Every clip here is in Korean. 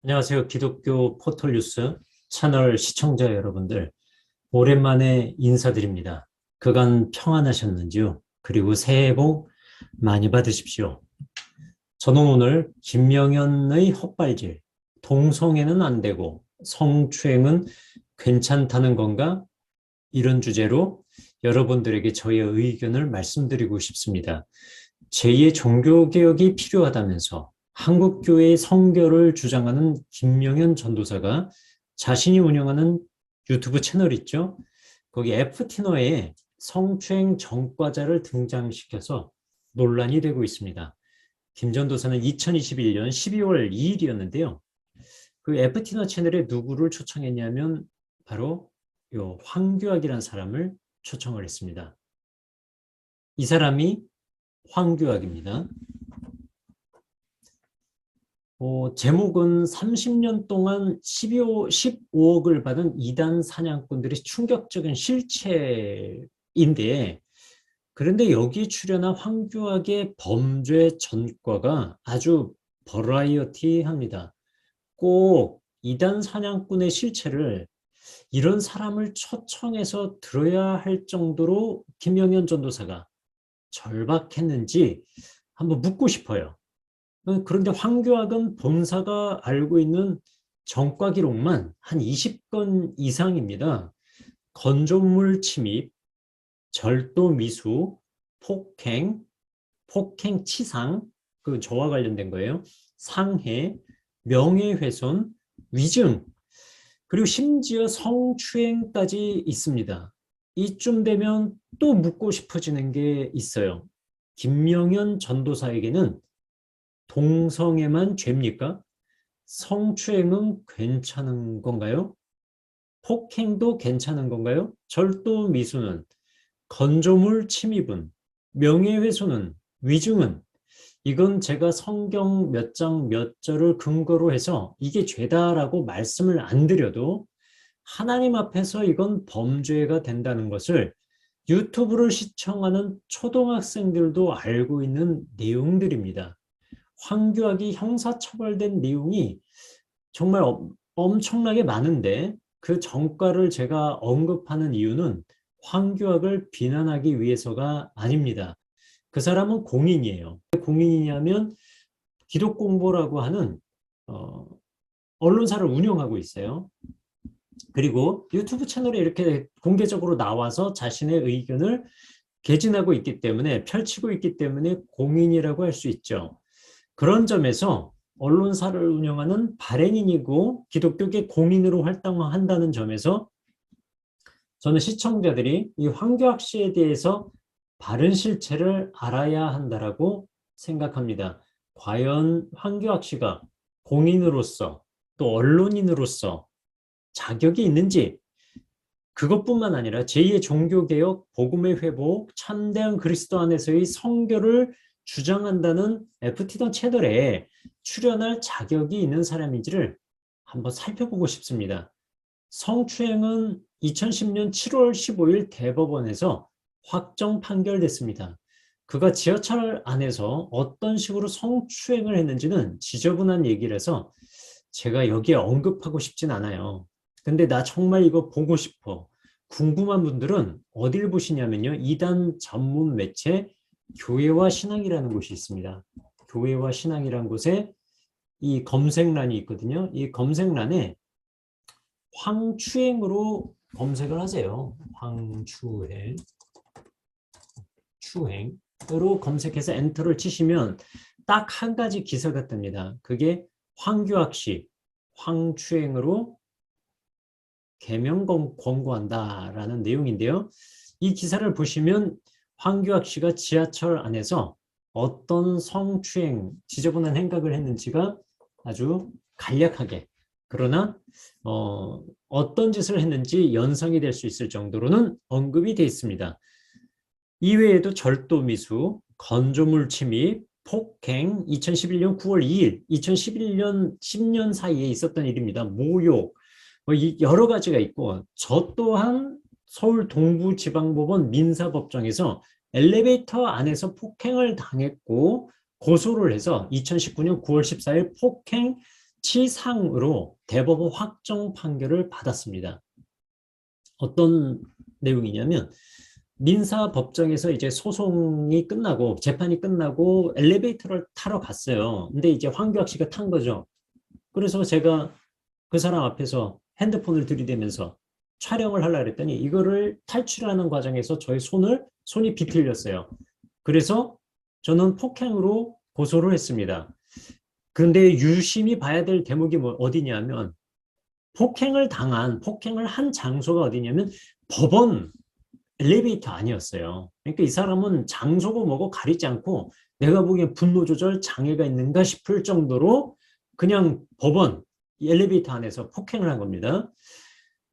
안녕하세요. 기독교 포털뉴스 채널 시청자 여러분들. 오랜만에 인사드립니다. 그간 평안하셨는지요? 그리고 새해 복 많이 받으십시오. 저는 오늘 김명현의 헛발질, 동성애는 안 되고 성추행은 괜찮다는 건가? 이런 주제로 여러분들에게 저의 의견을 말씀드리고 싶습니다. 제2의 종교개혁이 필요하다면서 한국교회의 성결을 주장하는 김명현 전도사가 자신이 운영하는 유튜브 채널 있죠? 거기 FT너에 성추행 전과자를 등장시켜서 논란이 되고 있습니다. 김 전도사는 2021년 12월 2일이었는데요. 그 FT너 채널에 누구를 초청했냐면 바로 요 황교익이라는 사람을 초청을 했습니다. 이 사람이 황교익입니다. 제목은 30년 동안 15억을 받은 이단 사냥꾼들의 충격적인 실체인데, 그런데 여기 출연한 황교익의 범죄 전과가 아주 버라이어티합니다. 꼭 이단 사냥꾼의 실체를 이런 사람을 초청해서 들어야 할 정도로 김명현 전도사가 절박했는지 한번 묻고 싶어요. 그런데 황교익은 본사가 알고 있는 전과 기록만 한 20건 이상입니다. 건조물 침입, 절도 미수, 폭행, 폭행 치상, 그 저와 관련된 거예요. 상해, 명예훼손, 위증, 그리고 심지어 성추행까지 있습니다. 이쯤 되면 또 묻고 싶어지는 게 있어요. 김명현 전도사에게는 동성애만 죄입니까? 성추행은 괜찮은 건가요? 폭행도 괜찮은 건가요? 절도 미수는, 건조물 침입은, 명예훼손은, 위증은, 이건 제가 성경 몇 장 몇 절을 근거로 해서 이게 죄다라고 말씀을 안 드려도 하나님 앞에서 이건 범죄가 된다는 것을 유튜브를 시청하는 초등학생들도 알고 있는 내용들입니다. 황교익이 형사처벌된 내용이 정말 엄청나게 많은데, 그 전과를 제가 언급하는 이유는 황교익을 비난하기 위해서가 아닙니다. 그 사람은 공인이에요. 공인이냐면 기독공보라고 하는 어, 언론사를 운영하고 있어요. 그리고 유튜브 채널에 이렇게 공개적으로 나와서 자신의 의견을 개진하고 있기 때문에, 펼치고 있기 때문에 공인이라고 할 수 있죠. 그런 점에서 언론사를 운영하는 발행인이고 기독교계 공인으로 활동한다는 점에서 저는 시청자들이 이 황교익 씨에 대해서 바른 실체를 알아야 한다라고 생각합니다. 과연 황교익 씨가 공인으로서 또 언론인으로서 자격이 있는지, 그것뿐만 아니라 제2의 종교개혁, 복음의 회복, 참된 그리스도 안에서의 성결을 주장한다는 FT던 채널에 출연할 자격이 있는 사람인지를 한번 살펴보고 싶습니다. 성추행은 2010년 7월 15일 대법원에서 확정 판결됐습니다. 그가 지하철 안에서 어떤 식으로 성추행을 했는지는 지저분한 얘기라서 제가 여기에 언급하고 싶진 않아요. 근데 나 정말 이거 보고 싶어. 궁금한 분들은 어딜 보시냐면요. 이단 전문 매체 교회와 신앙이라는 곳이 있습니다. 교회와 신앙이라는 곳에 이 검색란이 있거든요. 이 검색란에 황추행으로 검색을 하세요. 황추행, 추행으로 검색해서 엔터를 치시면 딱 한 가지 기사가 뜹니다. 그게 황교익 씨 황추행으로 개명 권고한다라는 내용인데요. 이 기사를 보시면 황교익 씨가 지하철 안에서 어떤 성추행, 지저분한 행각을 했는지가 아주 간략하게, 그러나 어떤 짓을 했는지 연상이 될 수 있을 정도로는 언급이 되어 있습니다. 이외에도 절도미수, 건조물 침입, 폭행, 2011년 9월 2일, 2011년 10년 사이에 있었던 일입니다. 모욕, 여러 가지가 있고, 저 또한 서울 동부지방법원 민사법정에서 엘리베이터 안에서 폭행을 당했고 고소를 해서 2019년 9월 14일 폭행 합치상으로 대법원 확정 판결을 받았습니다. 어떤 내용이냐면 민사법정에서 이제 소송이 끝나고 재판이 끝나고 엘리베이터를 타러 갔어요. 근데 이제 황교안 씨가 탄 거죠. 그래서 제가 그 사람 앞에서 핸드폰을 들이대면서 촬영을 하려고 했더니 이거를 탈출하는 과정에서 저의 손이 비틀렸어요. 그래서 저는 폭행으로 고소를 했습니다. 그런데 유심히 봐야 될 대목이 어디냐면 폭행을 한 장소가 어디냐면 법원 엘리베이터 아니었어요. 그러니까 이 사람은 장소고 뭐고 가리지 않고 내가 보기엔 분노 조절 장애가 있는가 싶을 정도로 그냥 법원 엘리베이터 안에서 폭행을 한 겁니다.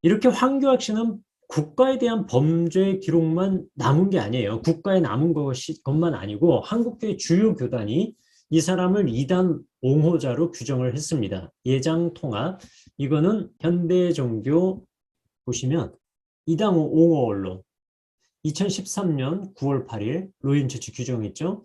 이렇게 황교안 씨는 국가에 대한 범죄 기록만 남은 게 아니에요. 국가에 남은 것만 아니고 한국교회 주요 교단이 이 사람을 이단 옹호자로 규정을 했습니다. 예장 통합. 이거는 현대종교 보시면 이단 옹호 언론 2013년 9월 8일 로인처치 규정했죠.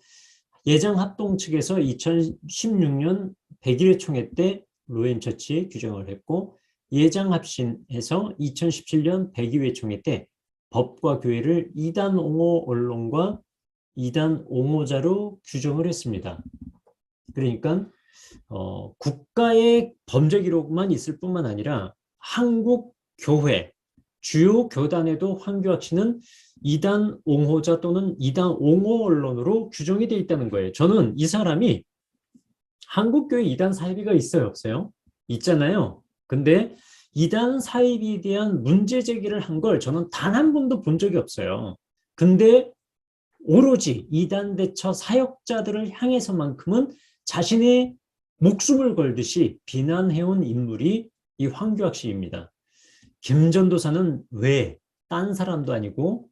예장 합동 측에서 2016년 100일회 총회 때 로인처치 규정을 했고 예장 합신에서 2017년 102회 총회 때 법과 교회를 이단 옹호 언론과 이단 옹호자로 규정을 했습니다. 그러니까 국가의 범죄 기록만 있을 뿐만 아니라 한국 교회 주요 교단에도 황교안 씨는 이단 옹호자 또는 이단 옹호 언론으로 규정이 되어 있다는 거예요. 저는 이 사람이 한국교회 이단 사이비가 있어요, 없어요? 있잖아요. 근데 이단 사이비에 대한 문제 제기를 한 걸 저는 단 한 번도 본 적이 없어요. 근데 오로지 이단 대처 사역자들을 향해서만큼은 자신의 목숨을 걸듯이 비난해온 인물이 이 황교안 씨입니다. 김 전도사는 왜 딴 사람도 아니고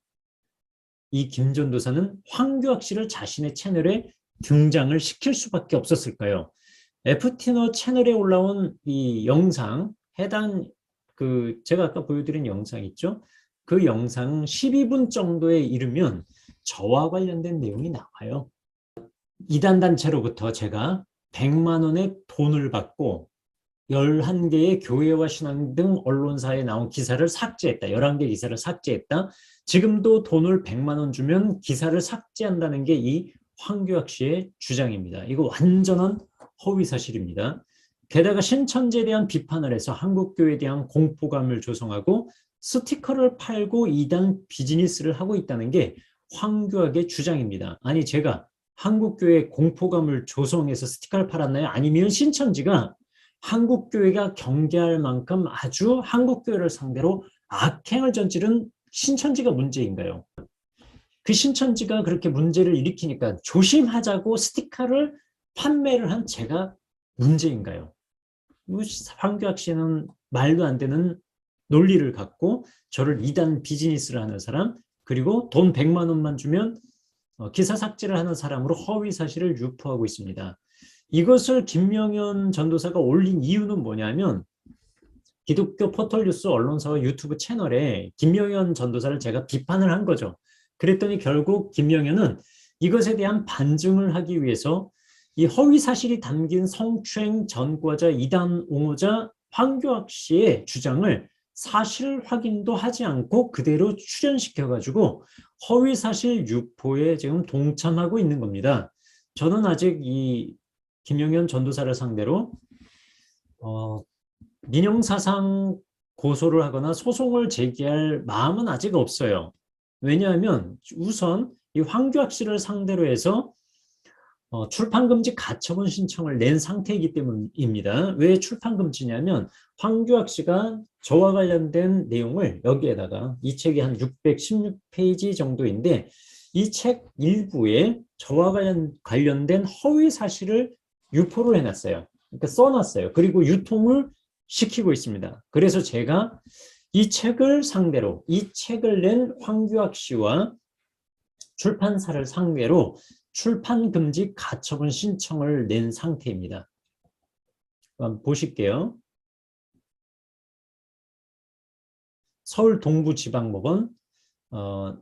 이 김 전도사는 황교안 씨를 자신의 채널에 등장을 시킬 수밖에 없었을까요? FT너 채널에 올라온 이 영상 해당 제가 아까 보여드린 영상 있죠? 그 영상 12분 정도에 이르면 저와 관련된 내용이 나와요. 이단 단체로부터 제가 100만 원의 돈을 받고 11개의 교회와 신앙 등 언론사에 나온 기사를 삭제했다. 11개 기사를 삭제했다. 지금도 돈을 100만 원 주면 기사를 삭제한다는 게 이 황교안 씨의 주장입니다. 이거 완전한 허위 사실입니다. 게다가 신천지에 대한 비판을 해서 한국교회에 대한 공포감을 조성하고 스티커를 팔고 이단 비즈니스를 하고 있다는 게 황교안의 주장입니다. 아니 제가 한국교회 공포감을 조성해서 스티커를 팔았나요? 아니면 신천지가 한국교회가 경계할 만큼 아주 한국교회를 상대로 악행을 저지른 신천지가 문제인가요? 그 신천지가 그렇게 문제를 일으키니까 조심하자고 스티커를 판매를 한 제가 문제인가요? 황교안 씨는 말도 안 되는 논리를 갖고 저를 이단 비즈니스를 하는 사람, 그리고 돈 100만 원만 주면 기사 삭제를 하는 사람으로 허위 사실을 유포하고 있습니다. 이것을 김명현 전도사가 올린 이유는 뭐냐면 기독교 포털뉴스 언론사와 유튜브 채널에 김명현 전도사를 제가 비판을 한 거죠. 그랬더니 결국 김명현은 이것에 대한 반증을 하기 위해서 이 허위 사실이 담긴 성추행 전과자 이단 옹호자 황교안 씨의 주장을 사실 확인도 하지 않고 그대로 출연시켜가지고 허위 사실 유포에 지금 동참하고 있는 겁니다. 저는 아직 이 김영현 전도사를 상대로 민형사상 고소를 하거나 소송을 제기할 마음은 아직 없어요. 왜냐하면 우선 이 황교안 씨를 상대로 해서 출판금지 가처분 신청을 낸 상태이기 때문입니다. 왜 출판금지냐면 황교안 씨가 저와 관련된 내용을 여기에다가 이 책이 한 616페이지 정도인데 이 책 일부에 저와 관련된 허위 사실을 유포를 해놨어요. 그러니까 써놨어요. 그리고 유통을 시키고 있습니다. 그래서 제가 이 책을 상대로 이 책을 낸 황교안 씨와 출판사를 상대로 출판금지 가처분 신청을 낸 상태입니다. 한번 보실게요. 서울 동부지방법원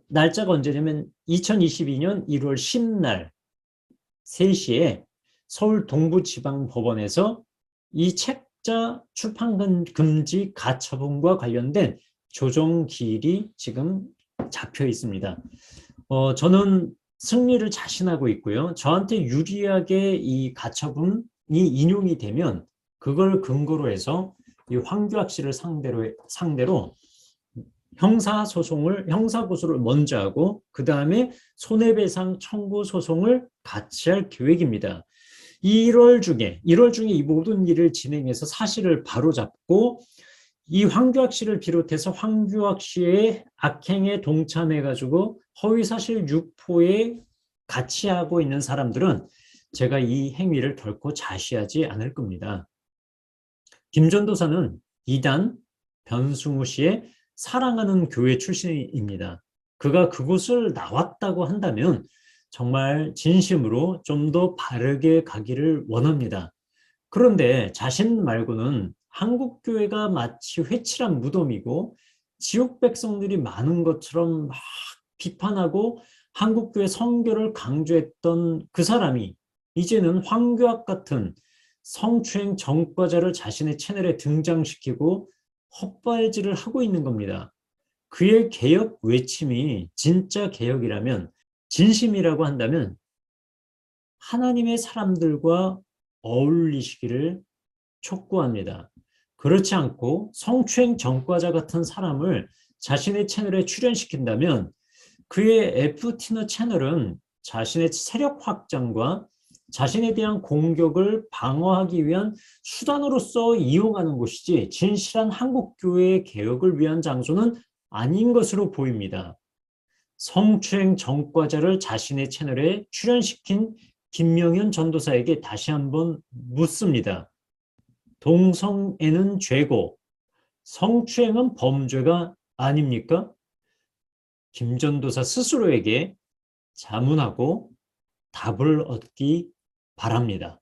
날짜가 언제냐면 2022년 1월 10날 3시에 서울 동부지방법원에서 이 책자 출판 금지 가처분과 관련된 조정기일이 지금 잡혀 있습니다. 저는 승리를 자신하고 있고요. 저한테 유리하게 이 가처분이 인용이 되면 그걸 근거로 해서 이 황교안 씨를 상대로 형사고소를 먼저 하고 그 다음에 손해배상 청구 소송을 같이 할 계획입니다. 1월 중에 이 모든 일을 진행해서 사실을 바로잡고 이 황교안 씨를 비롯해서 황교안 씨의 악행에 동참해가지고 허위사실 유포에 같이 하고 있는 사람들은 제가 이 행위를 결코 자시하지 않을 겁니다. 김 전도사는 이단 변승우 씨의 사랑하는 교회 출신입니다. 그가 그곳을 나왔다고 한다면 정말 진심으로 좀 더 바르게 가기를 원합니다. 그런데 자신 말고는 한국교회가 마치 회칠한 무덤이고 지옥 백성들이 많은 것처럼 막 비판하고 한국교회 선교를 강조했던 그 사람이 이제는 황교안 같은 성추행 전과자를 자신의 채널에 등장시키고 헛발질을 하고 있는 겁니다. 그의 개혁 외침이 진짜 개혁이라면, 진심이라고 한다면 하나님의 사람들과 어울리시기를 촉구합니다. 그렇지 않고 성추행 전과자 같은 사람을 자신의 채널에 출연시킨다면 그의 FT너 채널은 자신의 세력 확장과 자신에 대한 공격을 방어하기 위한 수단으로서 이용하는 곳이지 진실한 한국교회의 개혁을 위한 장소는 아닌 것으로 보입니다. 성추행 전과자를 자신의 채널에 출연시킨 김명현 전도사에게 다시 한번 묻습니다. 동성애는 죄고 성추행은 범죄가 아닙니까? 김 전도사 스스로에게 자문하고 답을 얻기 바랍니다.